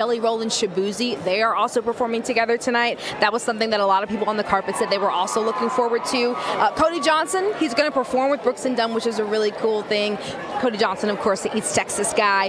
Jelly Roll and Shabuzi, they are also performing together tonight. That was something that a lot of people on the carpet said they were also looking forward to. Cody Johnson, he's going to perform with Brooks and Dunn, which is a really cool thing. Cody Johnson, of course, the East Texas guy.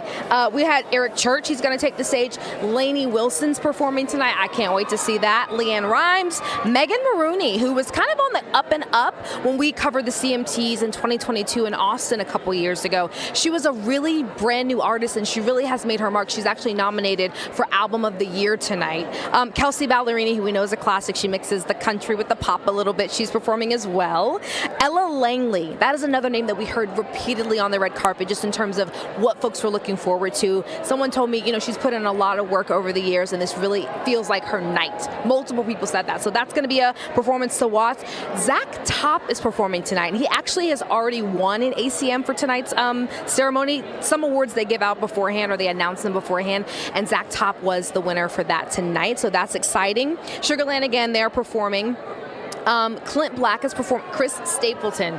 We had Eric Church, he's going to take the stage. Lainey Wilson's performing tonight. I can't wait to see that. Leanne Rhymes, Megan Maroney, who was kind of on the up and up when we covered the CMTs in 2022 in Austin a couple years ago. She was a really brand new artist, and she really has made her mark. She's actually nominated for Album of the Year tonight. Kelsey Ballerini, who we know is a classic, she mixes the country with the pop a little bit. She's performing as well. Ella Langley, that is another name that we heard repeatedly on the red carpet, just in terms of what folks were looking forward to. Someone told me, she's put in a lot of work over the years, and this really feels like her night. Multiple people said that, so that's going to be a performance to watch. Zach Top is performing tonight, and he actually has already won an ACM for tonight's ceremony. Some awards they give out beforehand, or they announce them beforehand, and Zach Top was the winner for that tonight, so that's exciting. Sugarland, again, they're performing. Clint Black is performing. Chris Stapleton,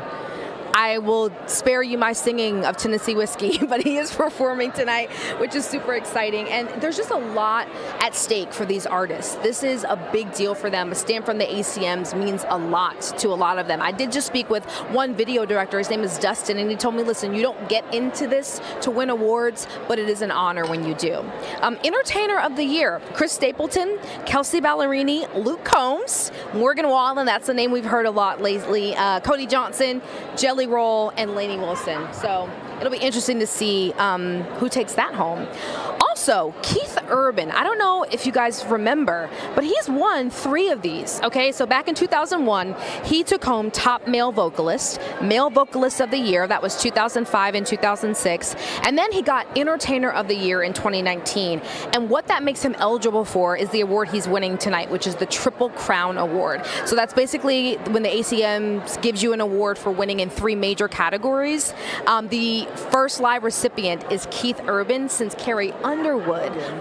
I will spare you my singing of Tennessee Whiskey, but he is performing tonight, which is super exciting. And there's just a lot at stake for these artists. This is a big deal for them. A stamp from the ACMs means a lot to a lot of them. I did just speak with one video director. His name is Dustin, and he told me, listen, you don't get into this to win awards, but it is an honor when you do. Entertainer of the Year, Chris Stapleton, Kelsey Ballerini, Luke Combs, Morgan Wallen, that's the name we've heard a lot lately, Cody Johnson, Jelly Roll, and Lainey Wilson. So it'll be interesting to see who takes that home. Also, Keith Urban, I don't know if you guys remember, but he's won 3 of these, okay? So back in 2001, he took home Top Male Vocalist of the Year, that was 2005 and 2006, and then he got Entertainer of the Year in 2019. And what that makes him eligible for is the award he's winning tonight, which is the Triple Crown Award. So that's basically when the ACM gives you an award for winning in 3 major categories. The first live recipient is Keith Urban, since Carrie Underwood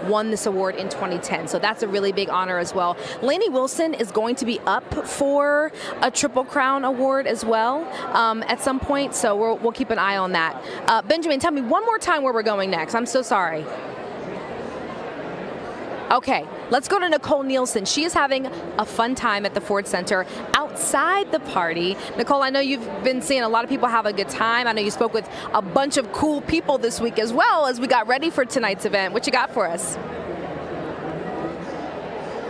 won this award in 2010. So that's a really big honor as well. Lainey Wilson is going to be up for a Triple Crown Award as well at some point, so we'll keep an eye on that. Benjamin, tell me one more time where we're going next. I'm so sorry. Okay, let's go to Nicole Nielsen. She is having a fun time at the Ford Center outside the party. Nicole, I know you've been seeing a lot of people have a good time. I know you spoke with a bunch of cool people this week as well as we got ready for tonight's event. What you got for us?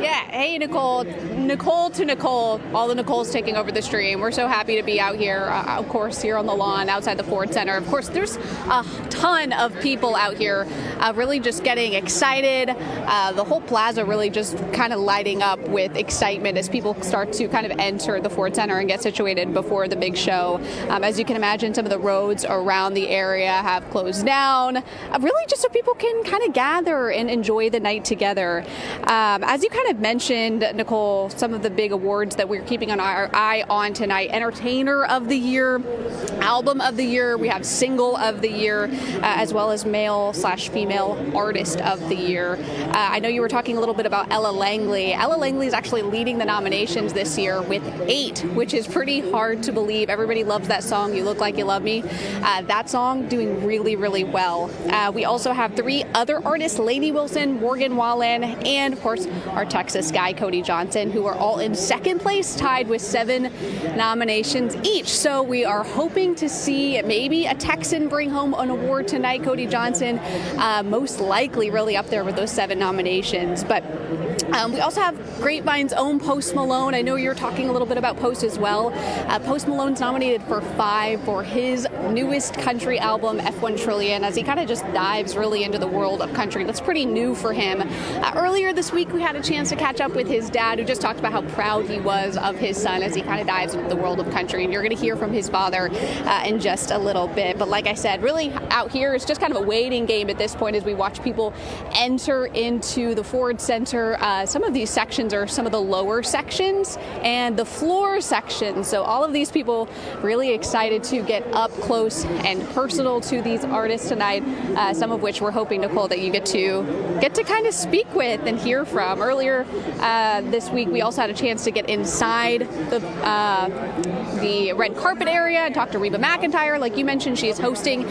Yeah, hey Nicole to Nicole, all the Nicoles taking over the stream. We're so happy to be out here, of course, here on the lawn outside the Ford Center. Of course, there's a ton of people out here really just getting excited. The whole plaza really just kind of lighting up with excitement as people start to kind of enter the Ford Center and get situated before the big show. As you can imagine, some of the roads around the area have closed down, really just so people can kind of gather and enjoy the night together. As you kind of mentioned, Nicole, some of the big awards that we're keeping our eye on tonight: Entertainer of the Year, Album of the Year, we have Single of the Year, as well as Male/Female Artist of the Year. I know you were talking a little bit about Ella Langley. Ella Langley is actually leading the nominations this year with 8, which is pretty hard to believe. Everybody loves that song, You Look Like You Love Me. That song doing really, really well. We also have 3 other artists, Lainey Wilson, Morgan Wallen, and of course our Texas guy, Cody Johnson, who are all in second place, tied with 7 nominations each. So we are hoping to see maybe a Texan bring home an award tonight. Cody Johnson, most likely really up there with those 7 nominations. But we also have Grapevine's own Post Malone. I know you're talking a little bit about Post as well. Post Malone's nominated for 5 for his newest country album, F1 Trillion, as he kind of just dives really into the world of country. That's pretty new for him. Earlier this week, we had a chance to catch up with his dad, who just talked about how proud he was of his son as he kind of dives into the world of country. And you're going to hear from his father in just a little bit. But like I said, really out here, it's just kind of a waiting game at this point as we watch people enter into the Ford Center some of these sections are some of the lower sections and the floor sections. So all of these people really excited to get up close and personal to these artists tonight, some of which we're hoping, Nicole, that you get to kind of speak with and hear from. Earlier this week, we also had a chance to get inside the red carpet area and talk to Reba McEntire. Like you mentioned, she is hosting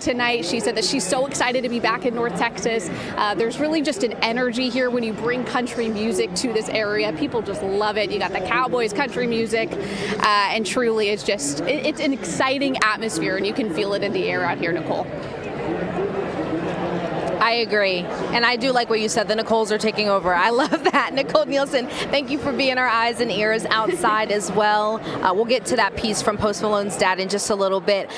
tonight. She said that she's so excited to be back in North Texas. There's really just an energy here when you bring country music to this area. People just love it. You got the Cowboys country music, and truly it's an exciting atmosphere, and you can feel it in the air out here, Nicole. I agree. And I do like what you said. The Nicoles are taking over. I love that. Nicole Nielsen, thank you for being our eyes and ears outside as well. We'll get to that piece from Post Malone's dad in just a little bit.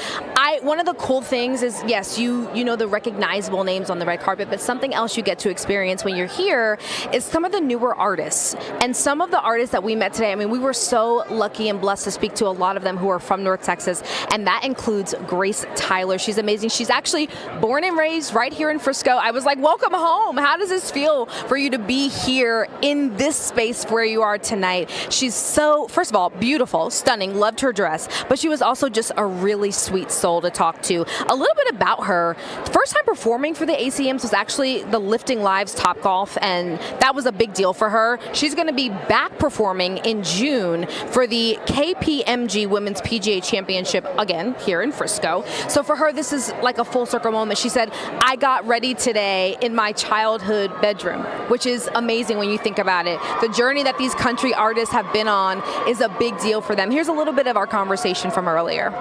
One of the cool things is, yes, you know the recognizable names on the red carpet, but something else you get to experience when you're here is some of the newer artists. And some of the artists that we met today, I mean, we were so lucky and blessed to speak to a lot of them who are from North Texas, and that includes Grace Tyler. She's amazing. She's actually born and raised right here in Frisco. I was like, welcome home. How does this feel for you to be here in this space where you are tonight? She's so, first of all, beautiful, stunning, loved her dress, but she was also just a really sweet soul to talk to. A little bit about her. First time performing for the ACMs was actually the Lifting Lives Top Golf, and that was a big deal for her. She's going to be back performing in June for the KPMG Women's PGA Championship, again, here in Frisco. So for her, this is like a full circle moment. She said, I got ready today in my childhood bedroom, which is amazing when you think about it. The journey that these country artists have been on is a big deal for them. Here's a little bit of our conversation from earlier.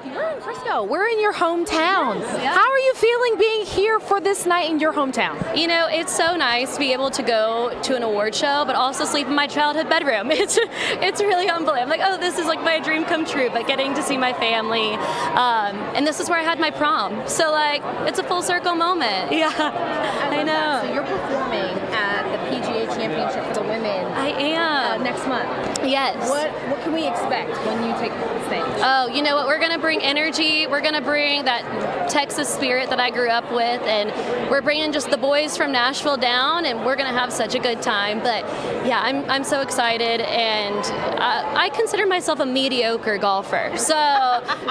We're in Frisco. We're in your hometown. Yes, yeah. How are you feeling being here for this night in your hometown? You know, it's so nice to be able to go to an award show, but also sleep in my childhood bedroom. It's really unbelievable. I'm like, oh, this is like my dream come true, but getting to see my family. And this is where I had my prom. So, like, it's a full circle moment. Yeah, I know. So you're performing at the PGA Championship for the women. I am. Next month. Yes. What can we expect when you take the stage? Oh, you know what? We're going to bring energy. We're going to bring that Texas spirit that I grew up with, and we're bringing just the boys from Nashville down, and we're going to have such a good time. But yeah, I'm so excited, and I consider myself a mediocre golfer. So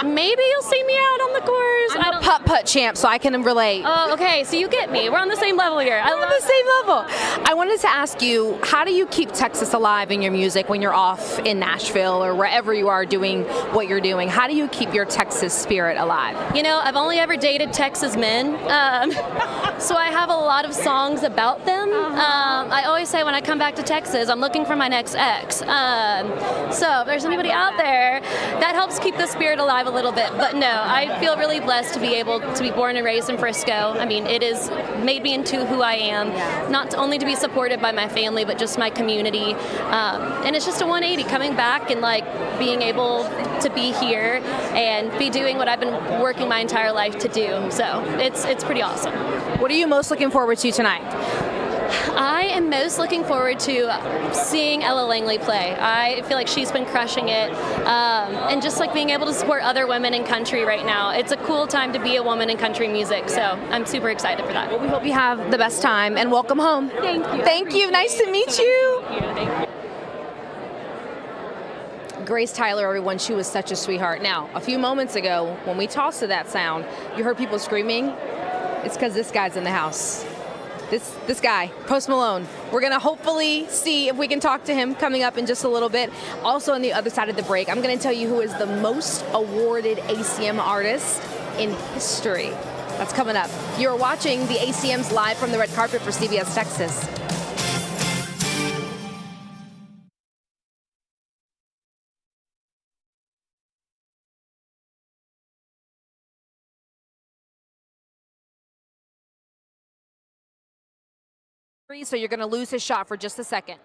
maybe you'll see me out on the course. I'm a putt-putt champ, so I can relate. Oh, okay. So you get me. We're on the same level here. We're on the same level. I wanted to ask you, how do you keep Texas alive in your music when you're off in Nashville or wherever you are doing what you're doing? How do you keep your Texas spirit alive? You know, I've only ever dated Texas men, so I have a lot of songs about them. I always say when I come back to Texas, I'm looking for my next ex. So if there's anybody out there, that helps keep the spirit alive a little bit. But no, I feel really blessed to be able to be born and raised in Frisco. I mean, it has made me into who I am, not only to be supported by my family, but just my community. And it's just a 180, coming back and like being able to be here and be doing what I've been working my entire life to do. So it's pretty awesome. What are you most looking forward to tonight? I am most looking forward to seeing Ella Langley play. I feel like she's been crushing it, and just like being able to support other women in country right now. It's a cool time to be a woman in country music, so I'm super excited for that. Well, we hope you have the best time, and welcome home. Thank you. Thank you. Nice to meet you. Thank you. Grace Tyler, everyone, she was such a sweetheart. Now, a few moments ago, when we tossed to that sound, you heard people screaming. It's because this guy's in the house. This guy, Post Malone. We're going to hopefully see if we can talk to him coming up in just a little bit. Also, on the other side of the break, I'm going to tell you who is the most awarded ACM artist in history. That's coming up. You're watching the ACMs live from the red carpet for CBS Texas. So you're going to lose his shot for just a second.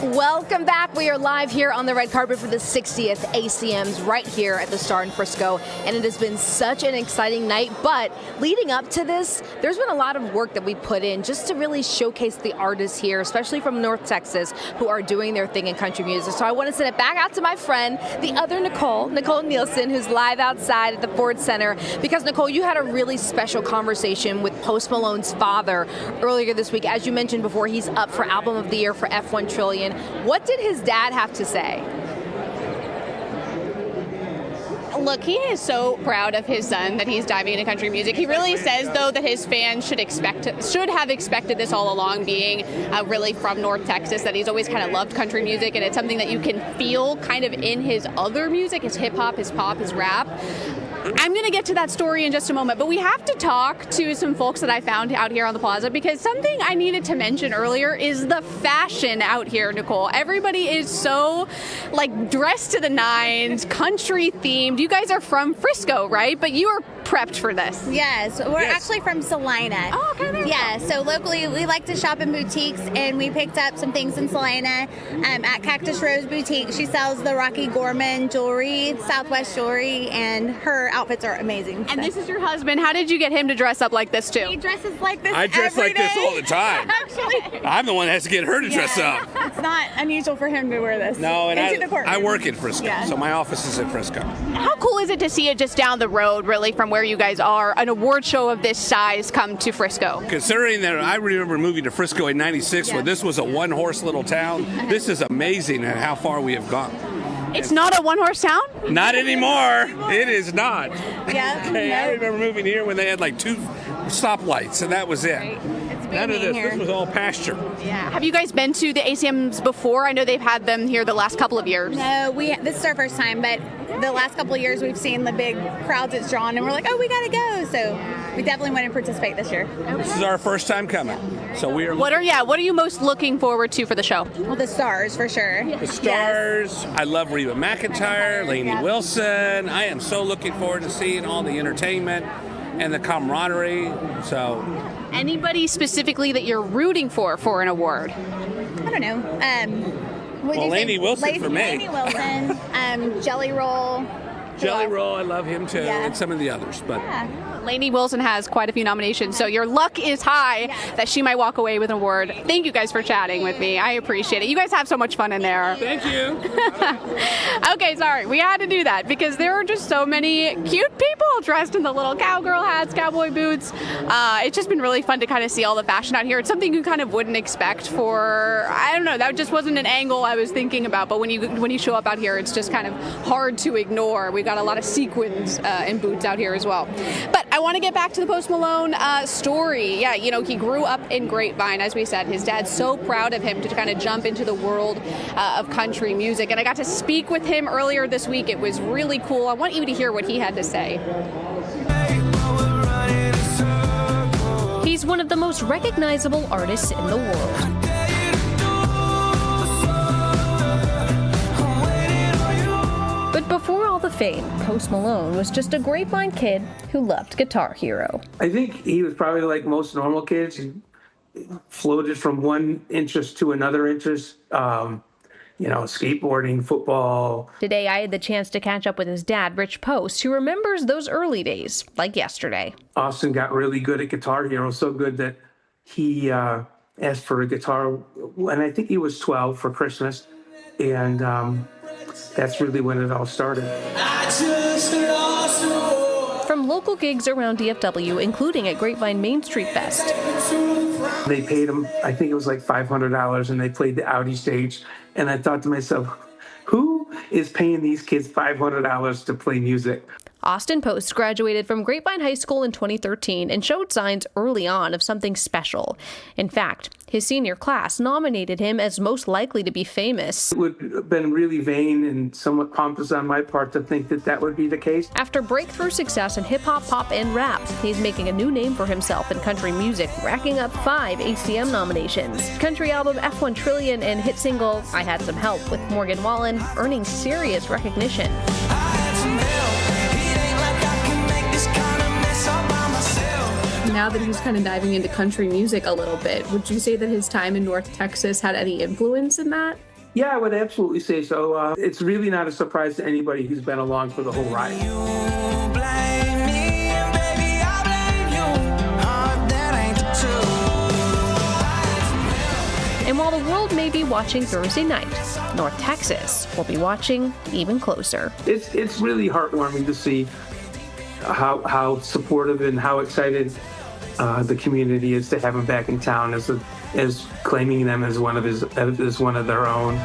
Welcome back. We are live here on the red carpet for the 60th ACMs right here at the Star in Frisco, and it has been such an exciting night. But leading up to this, there's been a lot of work that we put in just to really showcase the artists here, especially from North Texas, who are doing their thing in country music. So I want to send it back out to my friend, the other Nicole Nielsen, who's live outside at the Ford Center. Because Nicole, you had a really special conversation with Post Malone's father earlier this week. As you mentioned before, he's up for Album of the Year for F1 Trillion. What did his dad have to say? Look, he is so proud of his son that he's diving into country music. He really says, though, that his fans should have expected this all along, being really from North Texas, that he's always kind of loved country music, and it's something that you can feel kind of in his other music, his hip-hop, his pop, his rap. I'm going to get to that story in just a moment, but we have to talk to some folks that I found out here on the plaza, because something I needed to mention earlier is the fashion out here, Nicole. Everybody is so, like, dressed to the nines, country themed. You guys are from Frisco, right? But you are prepped for this. Yes, we're actually from Salina. Oh, okay. Yeah, so locally we like to shop in boutiques, and we picked up some things in Salina at Cactus Rose Boutique. She sells the Rocky Gorman jewelry, Southwest jewelry, and her outfits are amazing. And this is your husband. How did you get him to dress up like this too? He dresses like this. I dress every like this day. all the time. Actually, I'm the one that has to get her to dress up. it's not unusual for him to wear this. No, and into the courtroom. I work in Frisco, Yeah. so my office is in Frisco. How cool is it to see it just down the road, really, from where you guys are, an award show of this size come to Frisco? Considering that I remember moving to Frisco in '96 when this was a one-horse little town, this is amazing at how far we have gone. It's not a one-horse town? Not anymore. It is not. Yeah. Okay, I remember moving here when they had like 2 stoplights, and that was it. It's None of booming this. here. This was all pasture. Yeah. Have you guys been to the ACMs before? I know they've had them here the last couple of years. No, this is our first time, but the last couple of years we've seen the big crowds it's drawn, and we're like, oh, we gotta go. So we definitely want to participate this year. This is our first time coming, so we are. What are you most looking forward to for the show? Well, the stars for sure. The stars. I love Reba McEntire, Lainey Wilson. I am so looking forward to seeing all the entertainment and the camaraderie. So, Anybody specifically that you're rooting for an award? I don't know. What did you say? Lainey Wilson for me. Lainey Wilson, Jelly Roll. Jelly Roll, I love him too, Yeah. and some of the others. But Lainey Wilson has quite a few nominations, so your luck is high that she might walk away with an award. Thank you guys for chatting with me. I appreciate it. You guys have so much fun in there. thank you. Okay, sorry. We had to do that because there are just so many cute people dressed in the little cowgirl hats, cowboy boots. It's just been really fun to kind of see all the fashion out here. It's something you kind of wouldn't expect for, I don't know, that just wasn't an angle I was thinking about, but when you show up out here, it's just kind of hard to ignore. We've got a lot of sequins and boots out here as well. But I want to get back to the Post Malone story. Yeah, you know, he grew up in Grapevine, as we said. His dad's so proud of him to kind of jump into the world of country music. And I got to speak with him earlier this week. It was really cool. I want you to hear what he had to say. He's one of the most recognizable artists in the world. But before all the fame, Post Malone was just a Grapevine kid who loved Guitar Hero. I think he was probably like most normal kids. He floated from one interest to another interest. Skateboarding, football. Today, I had the chance to catch up with his dad, Rich Post, who remembers those early days, like yesterday. Austin got really good at Guitar Hero, so good that he asked for a guitar when I think he was 12 for Christmas. And that's really when it all started. From local gigs around DFW, including at Grapevine Main Street Fest. They paid him, I think it was like $500, and they played the Audi stage. And I thought to myself, who is paying these kids $500 to play music? Austin Post graduated from Grapevine High School in 2013 and showed signs early on of something special. In fact, his senior class nominated him as most likely to be famous. It would have been really vain and somewhat pompous on my part to think that that would be the case. After breakthrough success in hip-hop, pop, and rap, he's making a new name for himself in country music, racking up 5 ACM nominations. Country album F1 Trillion and hit single I Had Some Help with Morgan Wallen earning serious recognition. Now that he's kind of diving into country music a little bit, would you say that his time in North Texas had any influence in that? Yeah, I would absolutely say so. It's really not a surprise to anybody who's been along for the whole ride. And while the world may be watching Thursday night, North Texas will be watching even closer. It's really heartwarming to see how supportive and how excited the community is to have him back in town as claiming them as one of their own.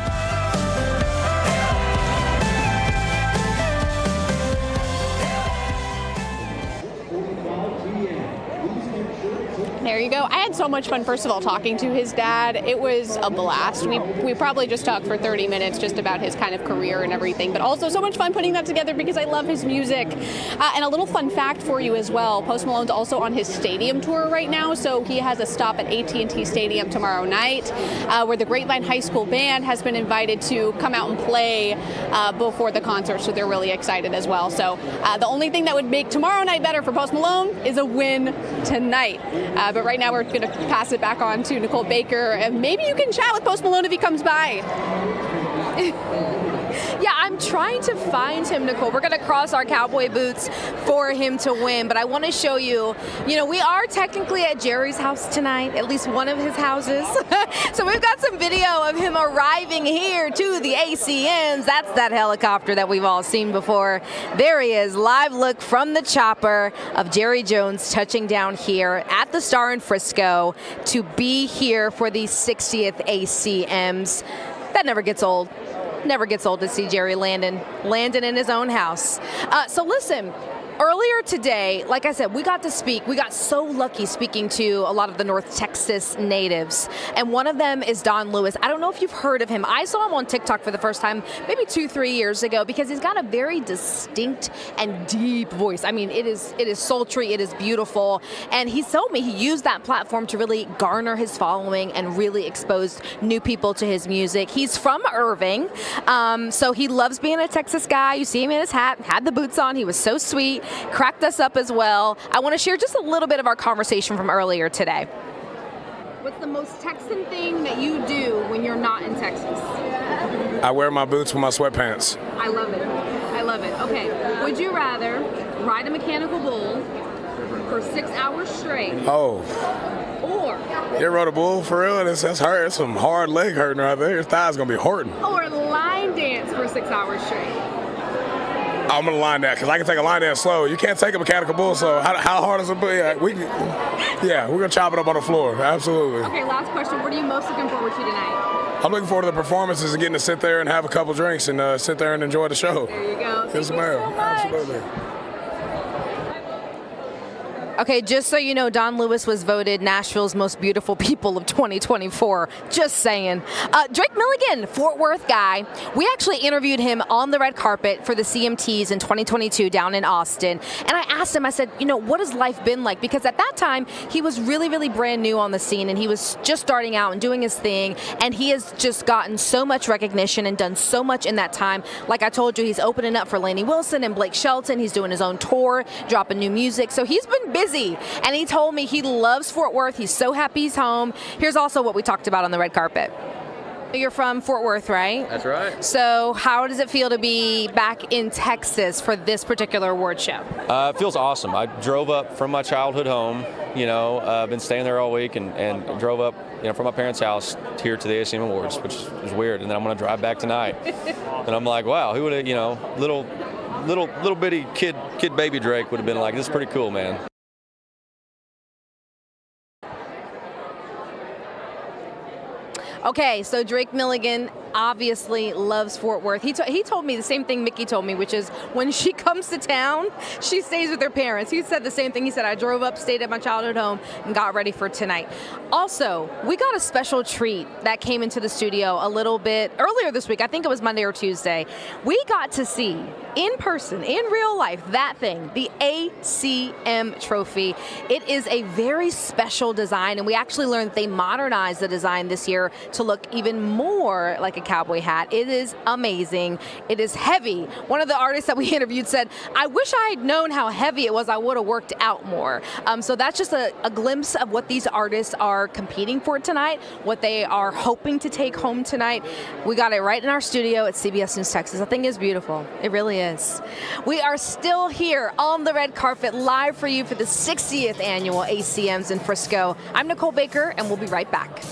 There you go. I had so much fun, first of all, talking to his dad. It was a blast. We probably just talked for 30 minutes just about his kind of career and everything, but also so much fun putting that together because I love his music. And a little fun fact for you as well, Post Malone's also on his stadium tour right now, so he has a stop at AT&T Stadium tomorrow night where the Grapevine High School Band has been invited to come out and play before the concert, so they're really excited as well. So the only thing that would make tomorrow night better for Post Malone is a win tonight. But right now we're going to pass it back on to Nicole Baker, and maybe you can chat with Post Malone if he comes by. Yeah, I'm trying to find him, Nicole. We're going to cross our cowboy boots for him to win, but I want to show you, we are technically at Jerry's house tonight, at least one of his houses. So we've got some video of him arriving here to the ACMs. That's that helicopter that we've all seen before. There he is, live look from the chopper of Jerry Jones touching down here at the Star in Frisco to be here for the 60th ACMs. That never gets old. Never gets old to see Jerry landing in his own house. So listen, earlier today, like I said, we got so lucky speaking to a lot of the North Texas natives. And one of them is Don Lewis. I don't know if you've heard of him. I saw him on TikTok for the first time maybe 2-3 years ago because he's got a very distinct and deep voice. I mean, it is sultry, it is beautiful. And he told me he used that platform to really garner his following and really expose new people to his music. He's from Irving, so he loves being a Texas guy. You see him in his hat, had the boots on. He was so sweet. Cracked us up as well. I want to share just a little bit of our conversation from earlier today. What's the most Texan thing that you do when you're not in Texas? I wear my boots with my sweatpants. I love it. I love it. Okay. Would you rather ride a mechanical bull for 6 hours straight? Oh. Or You ever rode a bull for real? That's hurt. That's some hard leg hurting right there. Your thigh's gonna be hurting. Or line dance for 6 hours straight? I'm gonna line dance because I can take a line dance slow. You can't take a mechanical bull, so how hard is it? Yeah, we're gonna chop it up on the floor. Absolutely. Okay, last question. What are you most looking forward to tonight? I'm looking forward to the performances and getting to sit there and have a couple drinks and sit there and enjoy the show. There you go. Yes, ma'am. Absolutely. Okay, just so you know, Don Lewis was voted Nashville's most beautiful people of 2024. Just saying. Drake Milligan, Fort Worth guy. We actually interviewed him on the red carpet for the CMTs in 2022 down in Austin. And I asked him, I said, what has life been like? Because at that time, he was really, really brand new on the scene and he was just starting out and doing his thing. And he has just gotten so much recognition and done so much in that time. Like I told you, he's opening up for Lainey Wilson and Blake Shelton. He's doing his own tour, dropping new music. So he's been busy. And he told me he loves Fort Worth. He's so happy he's home. Here's also what we talked about on the red carpet. You're from Fort Worth, right? That's right. So how does it feel to be back in Texas for this particular award show? It feels awesome. I drove up from my childhood home, I've been staying there all week and drove up, from my parents' house here to the ACM Awards, which is weird. And then I'm going to drive back tonight. And I'm like, wow, who would have, little bitty kid baby Drake would have been like, this is pretty cool, man. Okay, so Drake Milligan obviously loves Fort Worth. He told me the same thing Mickey told me, which is when she comes to town, she stays with her parents. He said the same thing. He said, I drove up, stayed at my childhood home, and got ready for tonight. Also, we got a special treat that came into the studio a little bit earlier this week. I think it was Monday or Tuesday. We got to see in person, in real life, that thing, the ACM trophy. It is a very special design, and we actually learned that they modernized the design this year to look even more like a cowboy hat. It is amazing. It is heavy. One of the artists that we interviewed said, I wish I had known how heavy it was, I would have worked out more. So that's just a glimpse of what these artists are competing for tonight, what they are hoping to take home tonight. We got it right in our studio at CBS News Texas. The thing is beautiful. It really is. We are still here on the red carpet live for you for the 60th annual ACMs in Frisco. I'm Nicole Baker, and we'll be right back.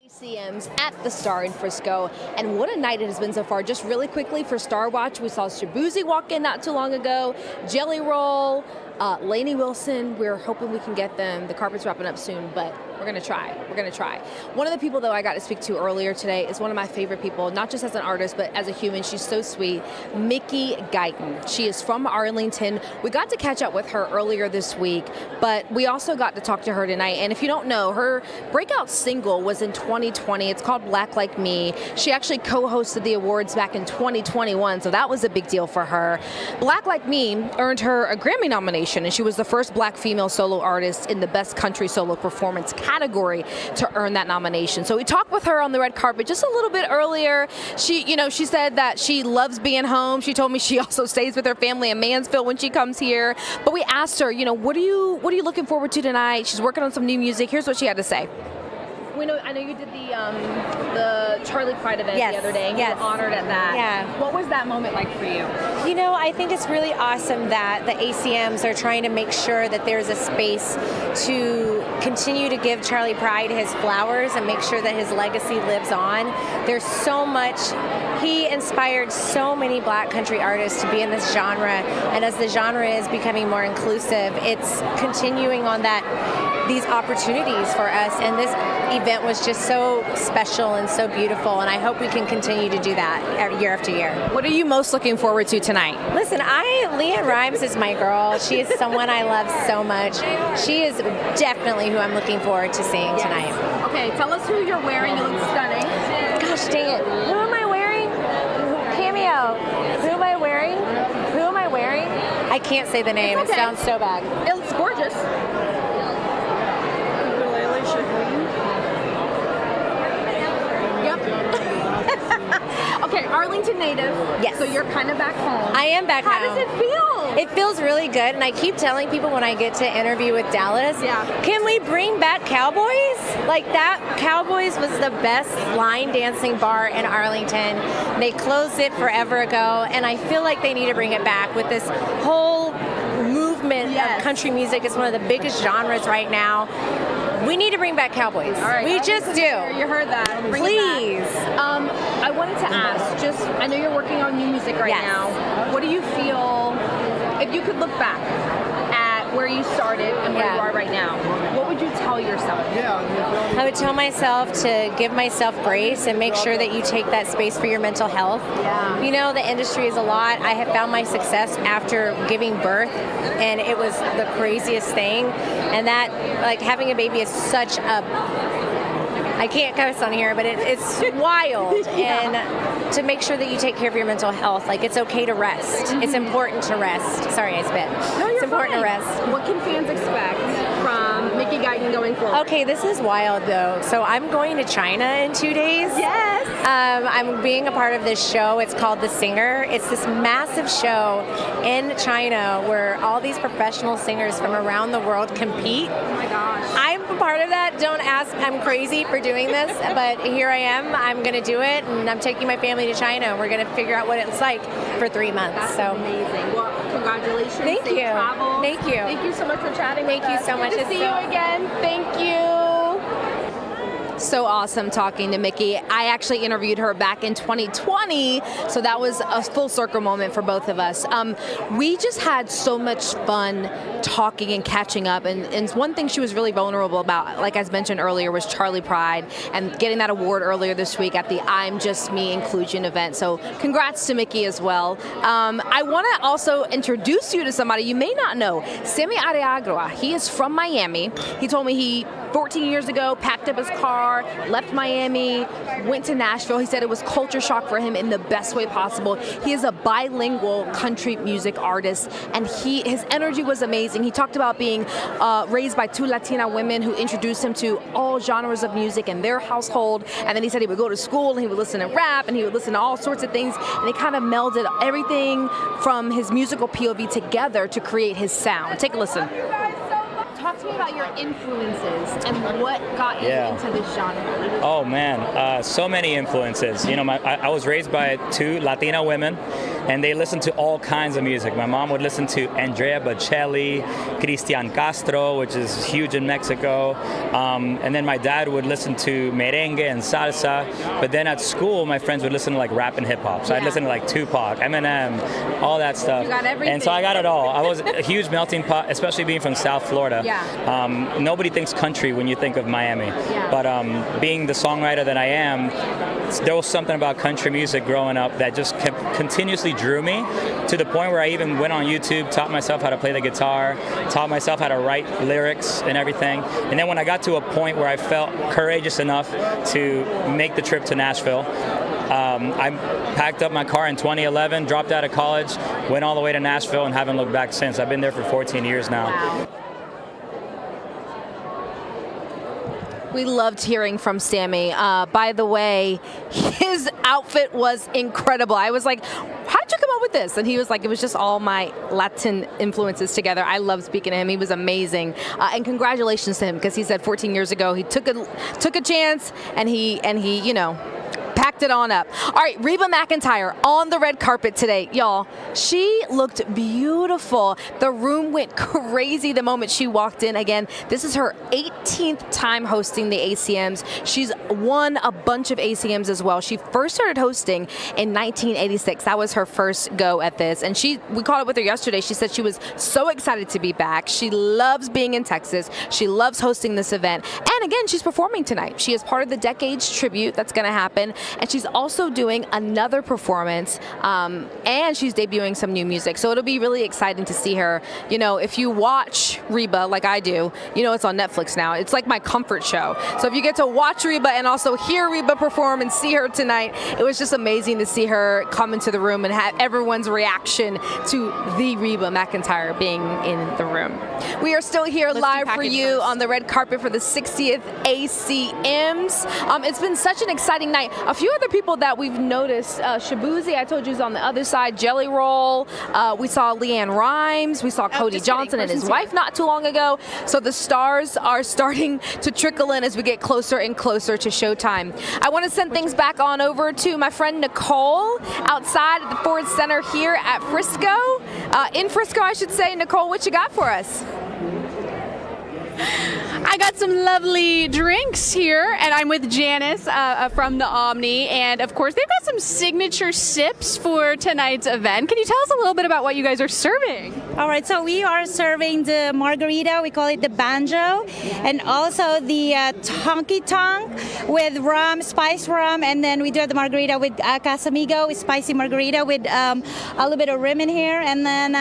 ACMs at the Star in Frisco, and what a night it has been so far. Just really quickly for Star Watch, we saw Shabuzi walk in not too long ago, Jelly Roll, Lainey Wilson. We're hoping we can get them. The carpet's wrapping up soon, but we're going to try. We're going to try. One of the people, though, I got to speak to earlier today is one of my favorite people, not just as an artist, but as a human. She's so sweet. Mickey Guyton. She is from Arlington. We got to catch up with her earlier this week, but we also got to talk to her tonight. And if you don't know, her breakout single was in 2020. It's called Black Like Me. She actually co-hosted the awards back in 2021, so that was a big deal for her. Black Like Me earned her a Grammy nomination, and she was the first black female solo artist in the Best Country Solo Performance category to earn that nomination. So we talked with her on the red carpet just a little bit earlier. She said that she loves being home. She told me she also stays with her family in Mansfield when she comes here. But we asked her, what are you looking forward to tonight? She's working on some new music. Here's what she had to say. I know you did the Charlie Pride event Yes, the other day, and yes. you were honored at that. Yeah. What was that moment like for you? You know, I think it's really awesome that the ACMs are trying to make sure that there's a space to continue to give Charlie Pride his flowers and make sure that his legacy lives on. There's so much. He inspired so many Black country artists to be in this genre, and as the genre is becoming more inclusive, it's continuing on these opportunities for us, and this event was just so special and so beautiful, and I hope we can continue to do that year after year. What are you most looking forward to tonight? Listen, Leanne Rimes is my girl. She is someone I love so much. She is definitely who I'm looking forward to seeing tonight. Okay, tell us who you're wearing. You look stunning. Gosh dang it. Who am I wearing? Cameo. Who am I wearing? Who am I wearing? I can't say the name. It's okay. It sounds so bad. It looks gorgeous. Okay, Arlington native. Yes. So you're kind of back home. I am back How home. does it feel? It feels really good, and I keep telling people when I get to interview with Dallas, can we bring back Cowboys? Like that, Cowboys was the best line dancing bar in Arlington. They closed it forever ago, and I feel like they need to bring it back with this whole movement of country music. It's one of the biggest genres right now. We need to bring back Cowboys. All right, we just do. You heard that. Bring Please. It back. I wanted to ask, I know you're working on new music right now. What do you feel, if you could look back at where you started and where you are right now, what would you tell yourself? I would tell myself to give myself grace and make sure that you take that space for your mental health. You know, the industry is a lot. I have found my success after giving birth, and it was the craziest thing. And that, like, having a baby is such a, I can't curse on here, but it's wild. And to make sure that you take care of your mental health, like, it's okay to rest. It's important to rest. Sorry, I spit. No, you're it's important fine. to rest. What can fans expect from Mickey Guyton going forward? Okay, this is wild though. So I'm going to China in 2 days. Yes. I'm being a part of this show. It's called The Singer. It's this massive show in China where all these professional singers from around the world compete. Oh my gosh. I'm a part of that. Don't ask. I'm crazy for doing this, but here I am. I'm going to do it, and I'm taking my family to China. We're going to figure out what it's like for 3 months. That's amazing. Well, congratulations. Thank Safe you. travels. Thank you. Thank you so much for chatting with us. Thank you so much. Good to see you again. Thank you. So awesome talking to Mickey. I actually interviewed her back in 2020, so that was a full circle moment for both of us. We just had so much fun talking and catching up, and one thing she was really vulnerable about, like I mentioned earlier, was Charlie Pride and getting that award earlier this week at the I'm Just Me inclusion event. So congrats to Mickey as well. I want to also introduce you to somebody you may not know. Sammy Arriagua. He is from Miami. He told me he 14 years ago packed up his car, left Miami, went to Nashville. He said it was culture shock for him in the best way possible. He is a bilingual country music artist, and his energy was amazing. He talked about being raised by 2 Latina women who introduced him to all genres of music in their household, and then he said he would go to school and he would listen to rap and he would listen to all sorts of things, and he kind of melded everything from his musical POV together to create his sound. Take a listen. Talk to me about your influences and what got you into this genre. Oh man, so many influences. You know, I was raised by 2 Latina women, and they listened to all kinds of music. My mom would listen to Andrea Bocelli, Cristian Castro, which is huge in Mexico, and then my dad would listen to merengue and salsa. But then at school, my friends would listen to like rap and hip hop. So I'd listen to like Tupac, Eminem, all that stuff. You got everything. And so I got it all. I was a huge melting pot, especially being from South Florida. Nobody thinks country when you think of Miami, but being the songwriter that I am, there was something about country music growing up that just continuously drew me to the point where I even went on YouTube, taught myself how to play the guitar, taught myself how to write lyrics and everything. And then when I got to a point where I felt courageous enough to make the trip to Nashville, I packed up my car in 2011, dropped out of college, went all the way to Nashville, and haven't looked back since. I've been there for 14 years now. Wow. We loved hearing from Sammy. By the way, his outfit was incredible. I was like, how did you come up with this? And he was like, it was just all my Latin influences together. I love speaking to him. He was amazing. And congratulations to him, because he said 14 years ago he took a chance and he packed it on up. All right, Reba McEntire on the red carpet today. Y'all, she looked beautiful. The room went crazy the moment she walked in. Again, this is her 18th time hosting the ACMs. She's won a bunch of ACMs as well. She first started hosting in 1986. That was her first go at this. And we caught up with her yesterday. She said she was so excited to be back. She loves being in Texas. She loves hosting this event. And again, she's performing tonight. She is part of the Decades tribute that's going to happen. And she's also doing another performance, and she's debuting some new music. So it'll be really exciting to see her. You know, if you watch Reba like I do, you know it's on Netflix now. It's like my comfort show. So if you get to watch Reba and also hear Reba perform and see her tonight, it was just amazing to see her come into the room and have everyone's reaction to the Reba McEntire being in the room. We are still here live for you on the red carpet for the 60th ACMs. It's been such an exciting night. A few other people that we've noticed, Shabuzi, I told you, is on the other side. Jelly Roll. We saw Leanne Rimes. We saw Cody Johnson and his wife not too long ago. So the stars are starting to trickle in as we get closer and closer to showtime. I want to send things back on over to my friend Nicole outside at the Ford Center here at Frisco. In Frisco, I should say. Nicole, what you got for us? I got some lovely drinks here, and I'm with Janice from the Omni, and of course they've got some signature sips for tonight's event. Can you tell us a little bit about what you guys are serving? All right, so we are serving the margarita, we call it the banjo, and also the honky tonk with rum, spiced rum, and then we do the margarita with Casamigo, with spicy margarita with a little bit of rim in here, and then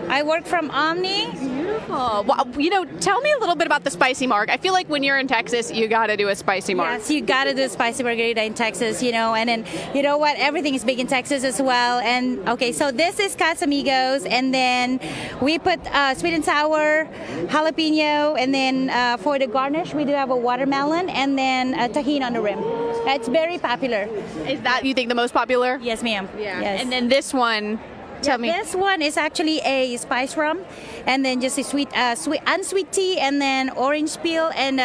I work from Omni. Beautiful. Well, you know, tell me a little bit about the spicy marg. I feel like when you're in Texas, you got to do a spicy marg. Yes, you got to do a spicy margarita in Texas, you know, and then, you know what, everything is big in Texas as well. And, okay, so this is Casamigos, and then we put sweet and sour, jalapeno, and then for the garnish, we do have a watermelon, and then a tahini on the rim. It's very popular. Is that, you think, the most popular? Yes, ma'am. Yeah. Yes. And then this one... Tell me. This one is actually a spice rum, and then just a sweet unsweet tea, and then orange peel, and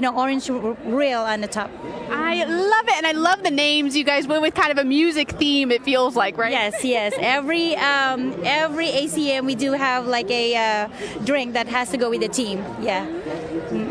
orange reel on the top. I love it, and I love the names. You guys went with kind of a music theme. It feels like, right? Yes. Every ACM we do have like a drink that has to go with the team. Yeah.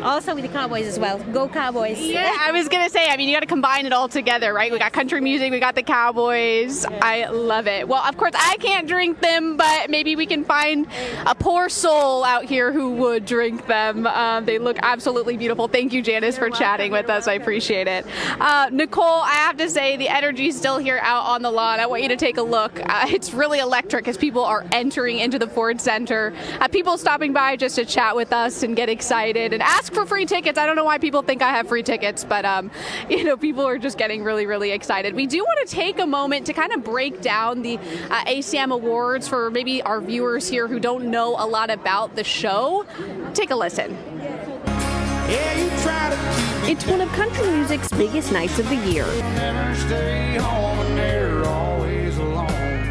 Also with the Cowboys as well. Go Cowboys. Yeah, I was going to say, I mean, you got to combine it all together, right? We got country music, we got the Cowboys. I love it. Well, of course, I can't drink them, but maybe we can find a poor soul out here who would drink them. They look absolutely beautiful. Thank you, Janice, for chatting with us. I appreciate it. Nicole, I have to say, the energy is still here out on the lawn. I want you to take a look. It's really electric as people are entering into the Ford Center. People stopping by just to chat with us and get excited and ask for free tickets. I don't know why people think I have free tickets, but people are just getting really, really excited. We do want to take a moment to kind of break down the ACM Awards for maybe our viewers here who don't know a lot about the show. Take a listen. It's one of country music's biggest nights of the year.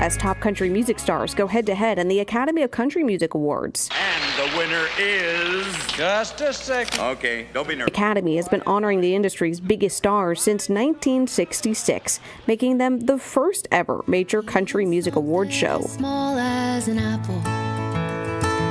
As top country music stars go head-to-head in the Academy of Country Music Awards. And the winner is... Just a second. Okay, don't be nervous. Academy has been honoring the industry's biggest stars since 1966, making them the first ever major country music award show. Small as an apple.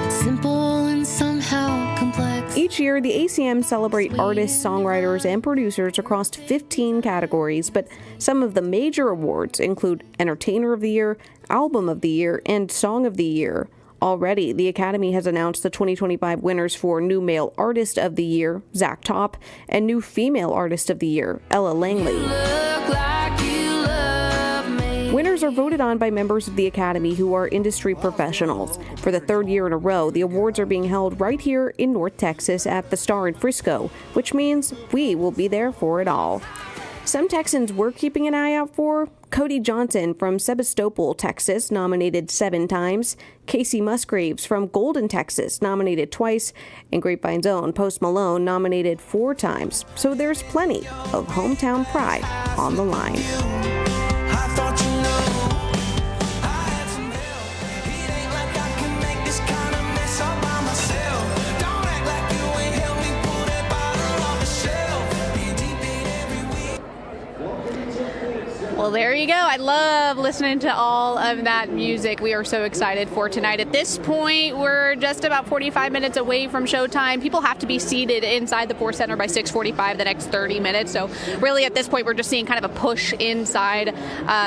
It's simple and somehow complex. Each year, the ACM celebrate artists, songwriters, and producers across 15 categories, but some of the major awards include Entertainer of the Year, Album of the Year, and Song of the Year. Already, the Academy has announced the 2025 winners for New Male Artist of the Year, Zach Top, and New Female Artist of the Year, Ella Langley. Winners are voted on by members of the Academy who are industry professionals. For the third year in a row, the awards are being held right here in North Texas at the Star in Frisco, which means we will be there for it all. Some Texans we're keeping an eye out for: Cody Johnson from Sebastopol, Texas, nominated 7 times. Casey Musgraves from Golden, Texas, nominated twice. And Grapevine's own Post Malone, nominated 4 times. So there's plenty of hometown pride on the line. Well, there you go. I love listening to all of that music. We are so excited for tonight. At this point, we're just about 45 minutes away from showtime. People have to be seated inside the Ford Center by 6:45 the next 30 minutes. So really at this point, we're just seeing kind of a push inside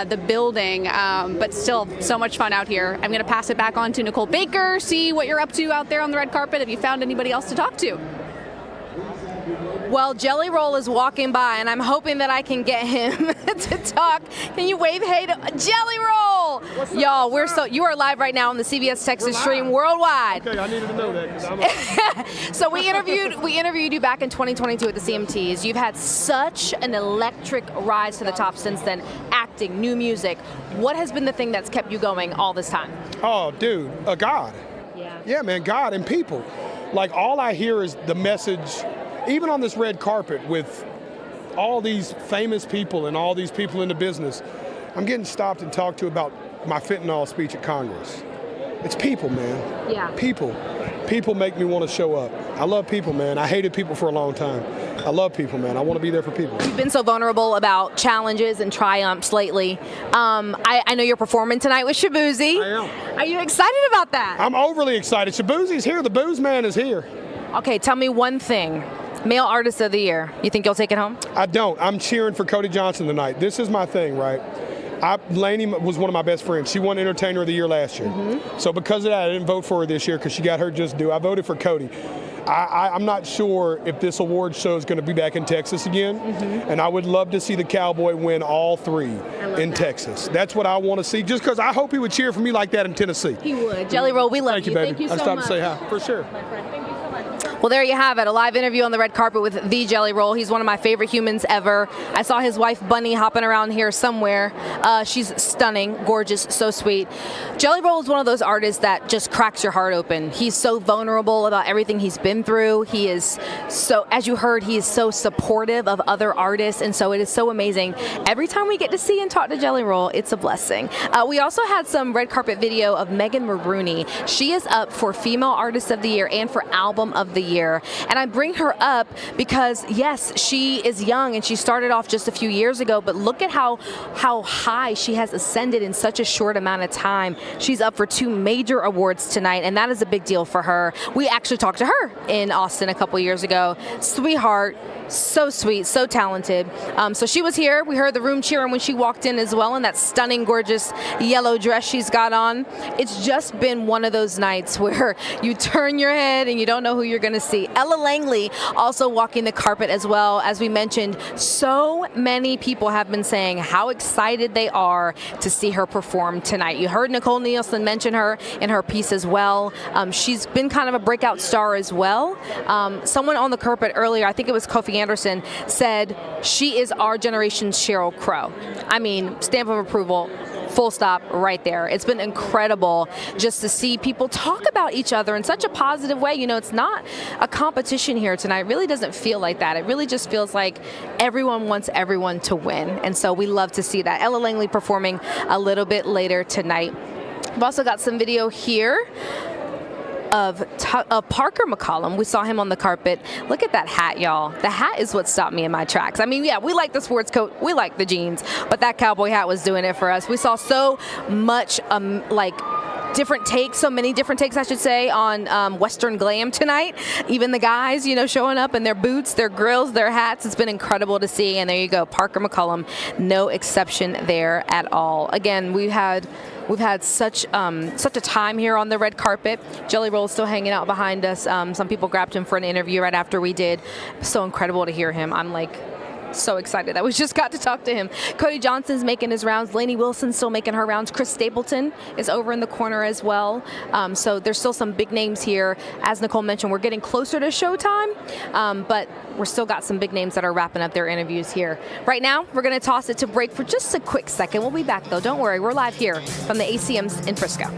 the building. But still, so much fun out here. I'm going to pass it back on to Nicole Baker, see what you're up to out there on the red carpet. Have you found anybody else to talk to? Well, Jelly Roll is walking by, and I'm hoping that I can get him to talk. Can you wave hey to Jelly Roll? Y'all, you are live right now on the CBS Texas stream worldwide. Okay, I needed to know that. So we interviewed you back in 2022 at the CMTs. You've had such an electric rise to the top since then. Acting, new music. What has been the thing that's kept you going all this time? Oh, dude, God. Yeah, man, God and people. Like, all I hear is the message. Even on this red carpet with all these famous people and all these people in the business, I'm getting stopped and talked to about my fentanyl speech at Congress. It's people, man. Yeah. People. People make me want to show up. I love people, man. I hated people for a long time. I love people, man. I want to be there for people. You've been so vulnerable about challenges and triumphs lately. I know you're performing tonight with Shabuzi. I am. Are you excited about that? I'm overly excited. Shabuzi's here. The booze man is here. Okay, tell me one thing. Male Artist of the Year. You think you'll take it home? I don't. I'm cheering for Cody Johnson tonight. This is my thing, right? Lainey was one of my best friends. She won Entertainer of the Year last year. So because of that, I didn't vote for her this year because she got her just due. I voted for Cody. I'm not sure if this award show is going to be back in Texas again, and I would love to see the Cowboy win all three in Texas. That's what I want to see, just because I hope he would cheer for me like that in Tennessee. He would. Jelly Roll, we love Thank you, baby. Thank you so I stopped much. to say hi, for sure. Well, there you have it, a live interview on the red carpet with the Jelly Roll. He's one of my favorite humans ever. I saw his wife Bunny hopping around here somewhere. She's stunning, gorgeous, so sweet. Jelly Roll is one of those artists that just cracks your heart open. He's so vulnerable about everything he's been through. He is so, as you heard, he is so supportive of other artists, and so it is so amazing. Every time we get to see and talk to Jelly Roll, it's a blessing. We also had some red carpet video of Megan Maroney. She is up for Female Artist of the Year and for Album of the Year. And I bring her up because, yes, she is young and she started off just a few years ago, but look at how high she has ascended in such a short amount of time. She's up for 2 major awards tonight, and that is a big deal for her. We actually talked to her in Austin a couple years ago. Sweetheart. So sweet, so talented. So she was here. We heard the room cheering when she walked in as well in that stunning, gorgeous yellow dress she's got on. It's just been one of those nights where you turn your head and you don't know who you're going to see. Ella Langley also walking the carpet as well. As we mentioned, so many people have been saying how excited they are to see her perform tonight. You heard Nicole Nielsen mention her in her piece as well. She's been kind of a breakout star as well. Someone on the carpet earlier, I think it was Kofi Anderson, said she is our generation's Sheryl Crow. I mean, stamp of approval, full stop right there. It's been incredible just to see people talk about each other in such a positive way. You know, it's not a competition here tonight. It really doesn't feel like that. It really just feels like everyone wants everyone to win. And so we love to see that. Ella Langley performing a little bit later tonight. We've also got some video here of Parker McCollum. We saw him on the carpet. Look at that hat, y'all. The hat is what stopped me in my tracks. I mean, yeah, we like the sports coat, we like the jeans, but that cowboy hat was doing it for us. We saw so much different takes, so many different takes, I should say, on Western glam tonight. Even the guys, you know, showing up in their boots, their grills, their hats. It's been incredible to see. And there you go, Parker McCollum, no exception there at all. Again, we've had such a time here on the red carpet. Jelly Roll is still hanging out behind us. Some people grabbed him for an interview right after we did. So incredible to hear him. I'm like so excited that we just got to talk to him. Cody Johnson's making his rounds. Lainey Wilson's still making her rounds. Chris Stapleton is over in the corner as well. So there's still some big names here. As Nicole mentioned, we're getting closer to showtime, but we're still got some big names that are wrapping up their interviews here. Right now, we're going to toss it to break for just a quick second. We'll be back, though. Don't worry. We're live here from the ACMs in Frisco.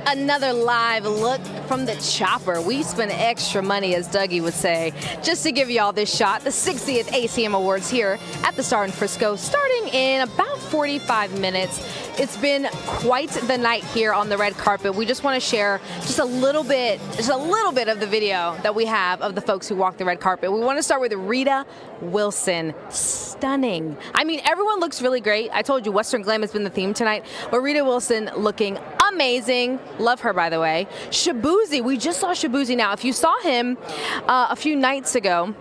Another live look from the chopper. We spent extra money, as Dougie would say, just to give you all this shot. The 60th ACM Awards here at the Star in Frisco, starting in about 45 minutes. It's been quite the night here on the red carpet. We just want to share just a little bit of the video that we have of the folks who walk the red carpet. We want to start with Rita Wilson. Stunning. I mean, everyone looks really great. I told you Western Glam has been the theme tonight, but Rita Wilson looking amazing. Love her, by the way. Shabuzi, we just saw Shabuzi now. If you saw him a few nights ago,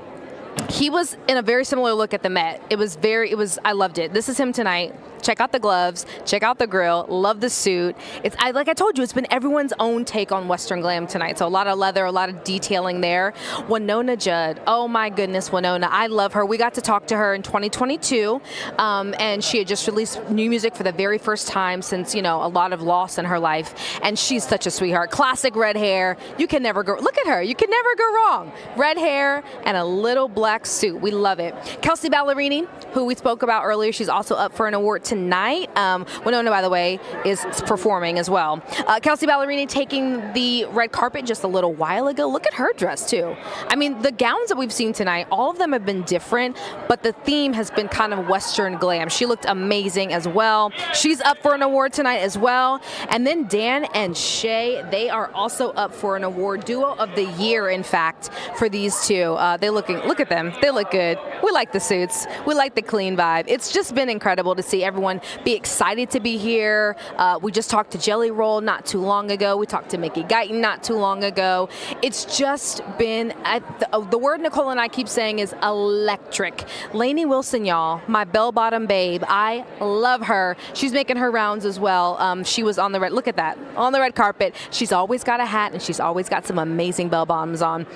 he was in a very similar look at the Met. I loved it. This is him tonight. Check out the gloves, check out the grill, love the suit. Like I told you, it's been everyone's own take on Western Glam tonight. So a lot of leather, a lot of detailing there. Winona Judd, oh my goodness, Winona, I love her. We got to talk to her in 2022, and she had just released new music for the very first time since, a lot of loss in her life. And she's such a sweetheart. Classic red hair. You can never go, look at her, you can never go wrong. Red hair and a little black suit. We love it. Kelsey Ballerini, who we spoke about earlier, she's also up for an award tonight. Winona, by the way, is performing as well. Kelsey Ballerini taking the red carpet just a little while ago. Look at her dress, too. I mean, the gowns that we've seen tonight, all of them have been different, but the theme has been kind of Western Glam. She looked amazing as well. She's up for an award tonight as well. And then Dan and Shay, they are also up for an award. Duo of the Year, in fact, for these two. Look at them. They look good. We like the suits. We like the clean vibe. It's just been incredible to see everyone be excited to be here. We just talked to Jelly Roll not too long ago. We talked to Mickey Guyton not too long ago. It's just been, the word Nicole and I keep saying is electric. Lainey Wilson, y'all, my bell-bottom babe. I love her. She's making her rounds as well. She was on the red, look at that, on the red carpet. She's always got a hat and she's always got some amazing bell-bottoms on.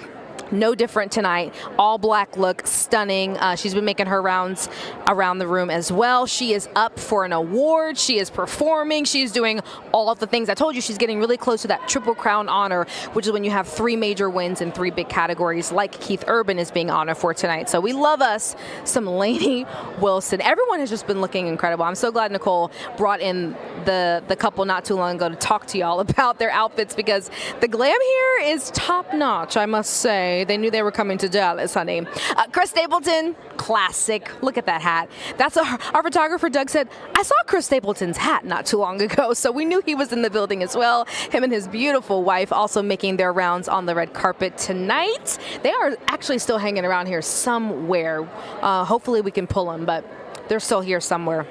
No different tonight. All black look, stunning. She's been making her rounds around the room as well. She is up for an award. She is performing. She's doing all of the things. I told you she's getting really close to that Triple Crown honor, which is when you have 3 major wins in 3 big categories, like Keith Urban is being honored for tonight. So we love us some Lainey Wilson. Everyone has just been looking incredible. I'm so glad Nicole brought in the couple not too long ago to talk to y'all about their outfits, because the glam here is top notch, I must say. They knew they were coming to Dallas, honey. Chris Stapleton, classic. Look at that hat. That's our photographer, Doug, said, I saw Chris Stapleton's hat not too long ago, so we knew he was in the building as well. Him and his beautiful wife also making their rounds on the red carpet tonight. They are actually still hanging around here somewhere. Hopefully we can pull them, but they're still here somewhere.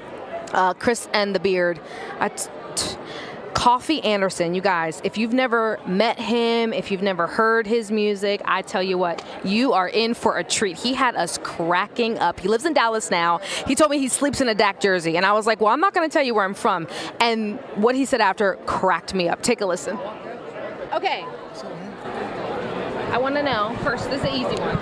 Chris and the Beard. Coffee Anderson, you guys, if you've never met him, if you've never heard his music, I tell you what, you are in for a treat. He had us cracking up. He lives in Dallas now. He told me he sleeps in a Dak jersey, and I was like, well, I'm not going to tell you where I'm from. And what he said after cracked me up. Take a listen. Okay. I want to know. First, this is an easy one.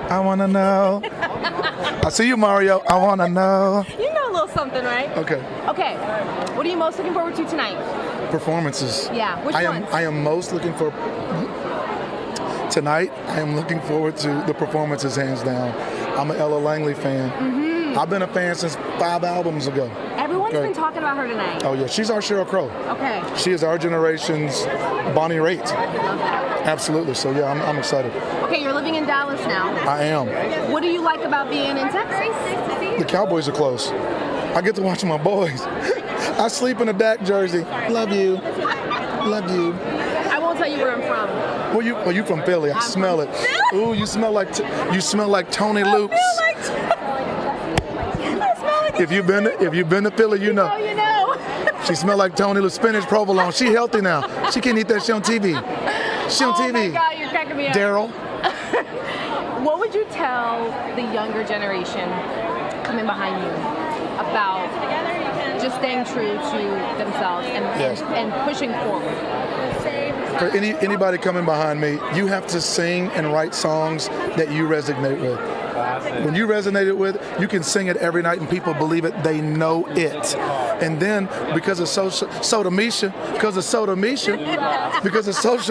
I want to know. I see you, Mario. I want to know. You know a little something, right? Okay. Okay. What are you most looking forward to tonight? Performances. Yeah. Which ones? I am most looking for tonight. I am looking forward to the performances, hands down. I'm an Ella Langley fan. Mm-hmm. I've been a fan since 5 albums ago. Everyone's been talking about her tonight. Oh yeah, she's our Sheryl Crow. Okay. She is our generation's Bonnie Raitt. Love that. Absolutely. So yeah, I'm excited. Okay, you're living in Dallas now. I am. What do you like about being in Texas? The Cowboys are close. I get to watch my boys. I sleep in a Dak jersey. Love you. Love you. I won't tell you where I'm from. Well, you from Philly. I smell it. Ooh, you smell like Tony Luke's. If you've been to Philly, you know. You know. She smell like Tony Luke's spinach provolone. She healthy now. She can't eat that shit on TV. She on TV. Oh my God, you're cracking me up. Daryl. What would you tell the younger generation coming behind you about just staying true to themselves and pushing forward? For anybody coming behind me, you have to sing and write songs that you resonate with. When you resonate it with, you can sing it every night and people believe it. They know it. And then because of social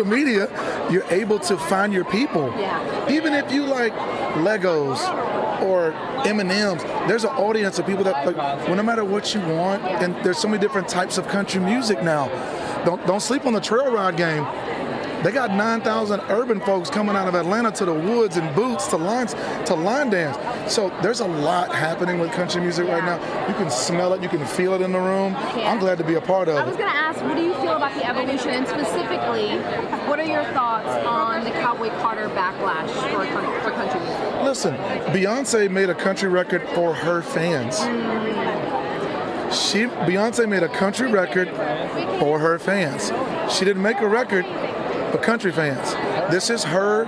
media, you're able to find your people. Yeah. Even if you like Legos or M&M's. There's an audience of people that, like, well, no matter what you want, and there's so many different types of country music now. Don't sleep on the trail ride game. They got 9,000 urban folks coming out of Atlanta to the woods and boots to line dance. So there's a lot happening with country music right now. You can smell it, you can feel it in the room. I'm glad to be a part of it. I was going to ask, what do you feel about the evolution, and specifically, what are your thoughts on the Cowboy Carter backlash for country music? Listen, Beyonce made a country record for her fans. Beyonce made a country record for her fans. She didn't make a record for country fans. This is her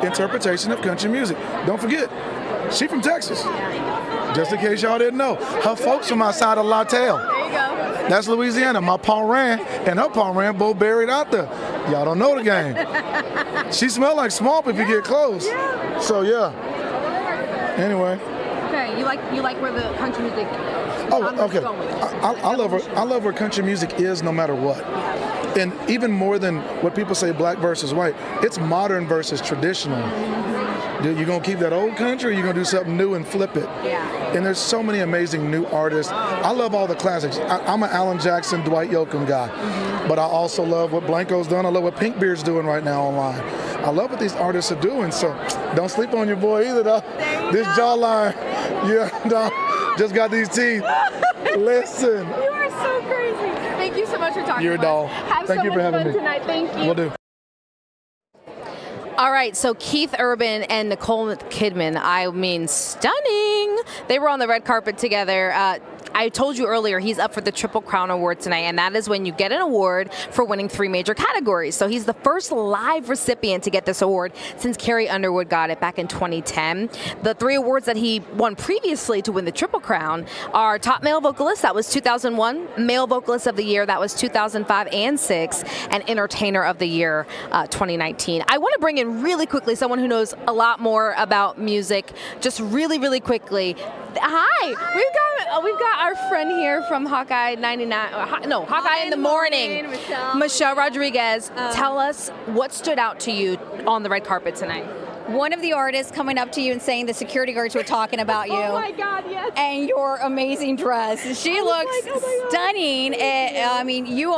interpretation of country music. Don't forget, she from Texas. Just in case y'all didn't know. Her folks from outside of Lattell. There you go. That's Louisiana. My parent and her parent both buried out there. Y'all don't know the game. She smelled like swamp if you get close. So yeah. Anyway. Okay, you like where the country music okay. I love where country music is no matter what. And even more than what people say black versus white, it's modern versus traditional. You gonna keep that old country, or you gonna do something new and flip it? Yeah. And there's so many amazing new artists. I love all the classics. I'm an Alan Jackson, Dwight Yoakam guy, but I also love what Blanco's done. I love what Pinkbeard's doing right now online. I love what these artists are doing. So don't sleep on your boy either, though. This jawline, just got these teeth. Listen. You are so crazy. Thank you so much for talking. You're a doll. Thank you for having me tonight. Thank you. Will do. All right, so Keith Urban and Nicole Kidman, I mean, stunning. They were on the red carpet together. I told you earlier he's up for the Triple Crown Award tonight, and that is when you get an award for winning 3 major categories. So he's the first live recipient to get this award since Carrie Underwood got it back in 2010. The 3 awards that he won previously to win the Triple Crown are Top Male Vocalist, that was 2001, Male Vocalist of the Year, that was 2005 and 6, and Entertainer of the Year, 2019. I want to bring in really quickly someone who knows a lot more about music, just really quickly. Hi, we've got our friend here from Hawkeye 99. Hawkeye in the Morning. Michelle Rodriguez. Tell us what stood out to you on the red carpet tonight. One of the artists coming up to you and saying the security guards were talking about you. Oh my God, yes. And your amazing dress. She looks stunning. I mean, you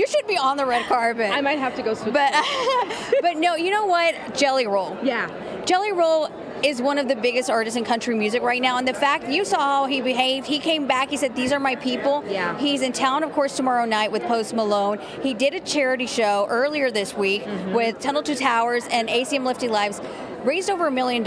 should be on the red carpet. I might have to go switch. But no, you know what? Jelly Roll. Yeah. Jelly Roll is one of the biggest artists in country music right now. And the fact you saw how he behaved, he came back, he said, these are my people. Yeah. He's in town, of course, tomorrow night with Post Malone. He did a charity show earlier this week with Tunnel to Towers and ACM Lifting Lives. Raised over $1 million.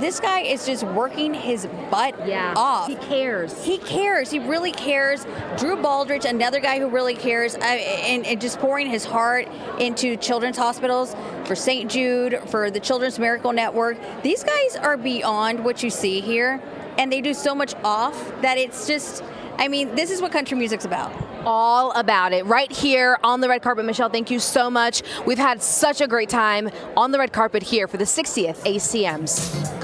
This guy is just working his butt off. He cares. He cares. He really cares. Drew Baldridge, another guy who really cares, and just pouring his heart into children's hospitals, for St. Jude, for the Children's Miracle Network. These guys are beyond what you see here, and they do so much off that it's just, I mean, this is what country music's about. All about it right here on the red carpet. Michelle, thank you so much. We've had such a great time on the red carpet here for the 60th ACMs.